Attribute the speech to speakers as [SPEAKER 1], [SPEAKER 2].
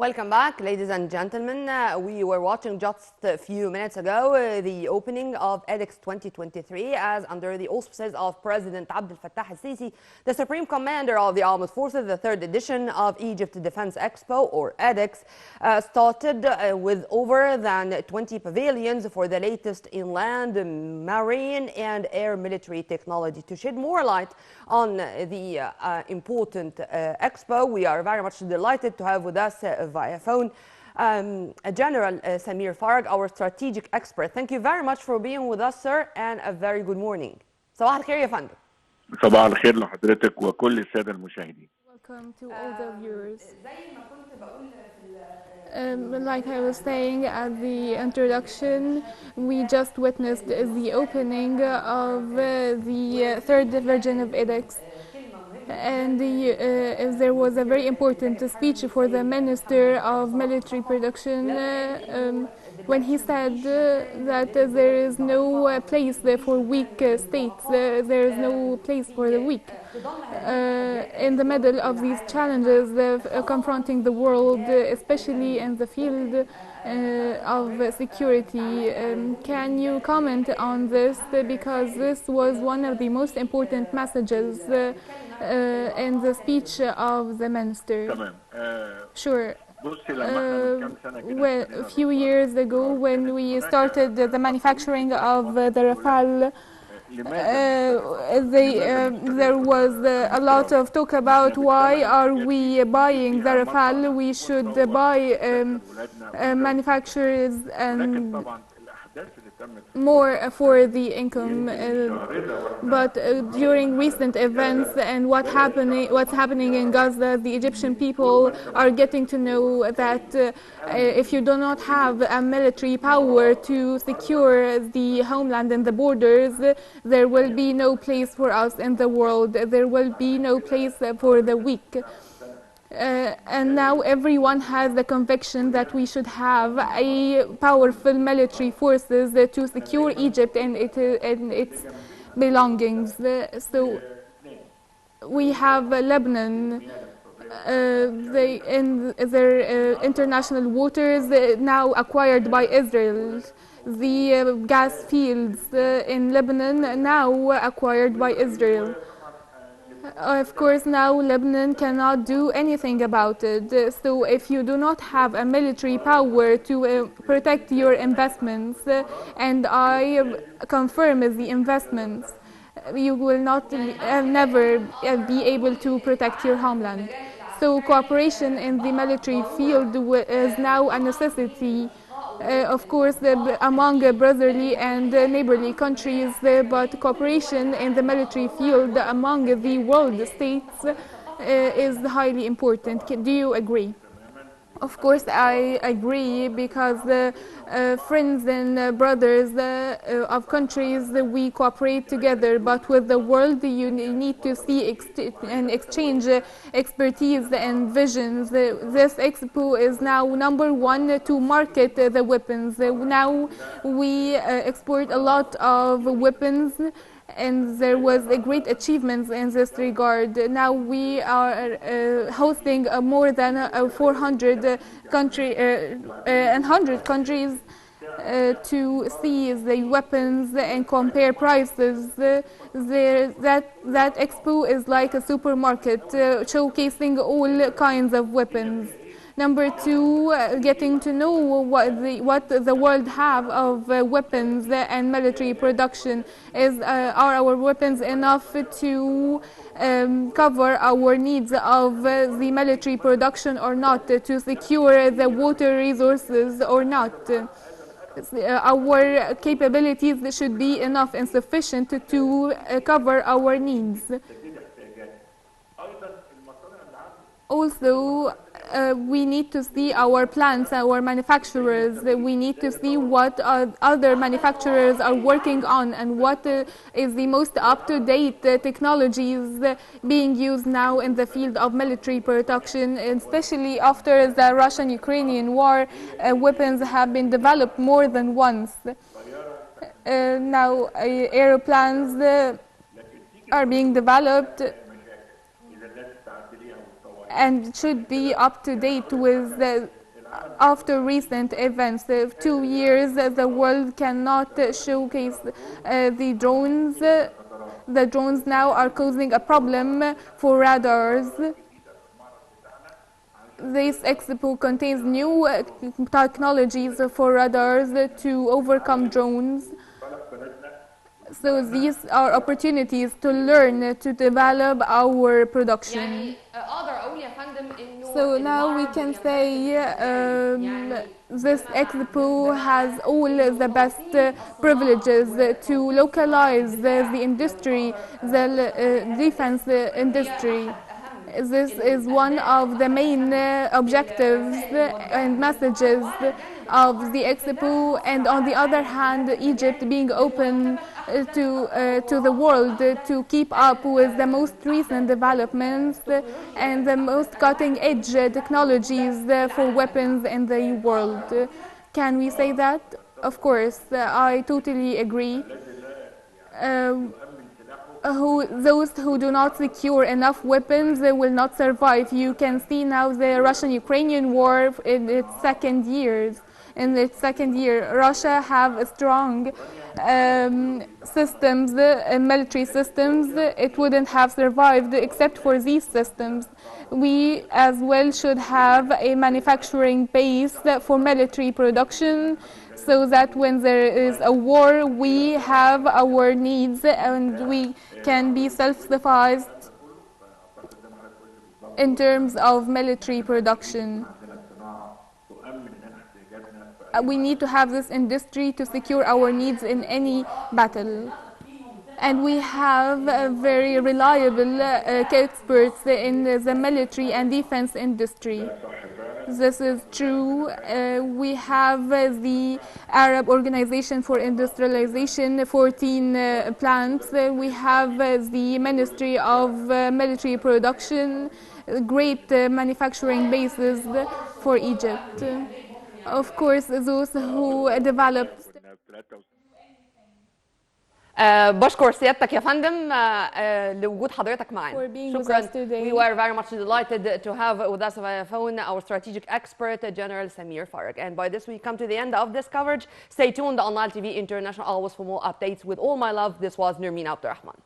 [SPEAKER 1] Welcome back, ladies and gentlemen. We were watching just a few minutes ago the opening of edX 2023 as under the auspices of President Abdel Fattah al-Sisi, the Supreme Commander of the Armed Forces. The third edition of Egypt Defense Expo, or edX, started with over than 20 pavilions for the latest inland, marine and air military technology. To shed more light on the important expo, we are very much delighted to have with us via phone General Samir Farag, our strategic expert. Thank you very much for being with us, sir, and a very good morning. صباح الخير يا فندم.
[SPEAKER 2] صباح الخير لحضرتك وكل السادة المشاهدين.
[SPEAKER 3] Welcome to all the viewers. Like I was saying at the introduction, we just witnessed the opening of the third version of edX. And there was a very important speech for the Minister of Military Production when he said that there is no place for weak states, there is no place for the weak. In the middle of these challenges confronting the world, especially in the field of security, can you comment on this, because this was one of the most important messages in the speech of the minister. Sure. Well, a few years ago, when we started the manufacturing of the Rafale, there was a lot of talk about why are we buying the Rafale. We should buy manufacturers and more for the income, but during recent events and what's happening in Gaza, the Egyptian people are getting to know that if you do not have a military power to secure the homeland and the borders, there will be no place for us in the world. There will be no place for the weak. And now everyone has the conviction that we should have a powerful military forces to secure Egypt and its belongings. So we have Lebanon, in their international waters now acquired by Israel. The gas fields in Lebanon now acquired by Israel. Of course, now Lebanon cannot do anything about it. So if you do not have a military power to protect your investments, and I confirm the investments, you will not never be able to protect your homeland. So cooperation in the military field is now a necessity. Of course, among brotherly and neighborly countries, but cooperation in the military field among the world states is highly important. Do you agree? Of course, I agree, because friends and brothers of countries, we cooperate together, but with the world you need to see and exchange expertise and visions. This expo is now number one to market the weapons. Now we export a lot of weapons, and there was a great achievements in this regard. Now we are hosting more than 400 countries to see the weapons and compare prices. That expo is like a supermarket showcasing all kinds of weapons. Number two, getting to know what the world have of weapons and military production. Are our weapons enough to cover our needs of the military production or not, to secure the water resources or not? Our capabilities should be enough and sufficient to cover our needs. Also, we need to see our plants, our manufacturers. We need to see what other manufacturers are working on and what is the most up-to-date technologies being used now in the field of military production, especially after the Russian-Ukrainian war. Weapons have been developed more than once. Now airplanes are being developed, and should be up to date with after recent events. 2 years, the world cannot showcase the drones. The drones now are causing a problem for radars. This expo contains new technologies for radars to overcome drones. So these are opportunities to learn, to develop our production. So now we can say this expo has all the best privileges to localize the industry, the defense industry. This is one of the main objectives and messages of the expo, and on the other hand, Egypt being open to the world to keep up with the most recent developments and the most cutting-edge technologies for weapons in the world. Can we say that? Of course, I totally agree. Those who do not secure enough weapons will not survive. You can see now the Russian-Ukrainian war in its second year. In its second year, Russia have strong systems, military systems. It wouldn't have survived except for these systems. We as well should have a manufacturing base for military production, so that when there is a war, we have our needs and we can be self-sufficient in terms of military production. We need to have this industry to secure our needs in any battle. And we have very reliable experts in the military and defense industry. This is true. We have the Arab Organization for Industrialization, 14 plants. We have the Ministry of Military Production, great manufacturing bases for Egypt. Of course, those who developed.
[SPEAKER 1] بشكر سيادتك يا فندم لوجود حضرتك معنا. شكرا. We were very much delighted to have with us via phone our strategic expert, General Samir Farag. And by this we come to the end of this coverage. Stay tuned on Nile TV International always for more updates. With all my love, this was Nermeen Abdurrahman.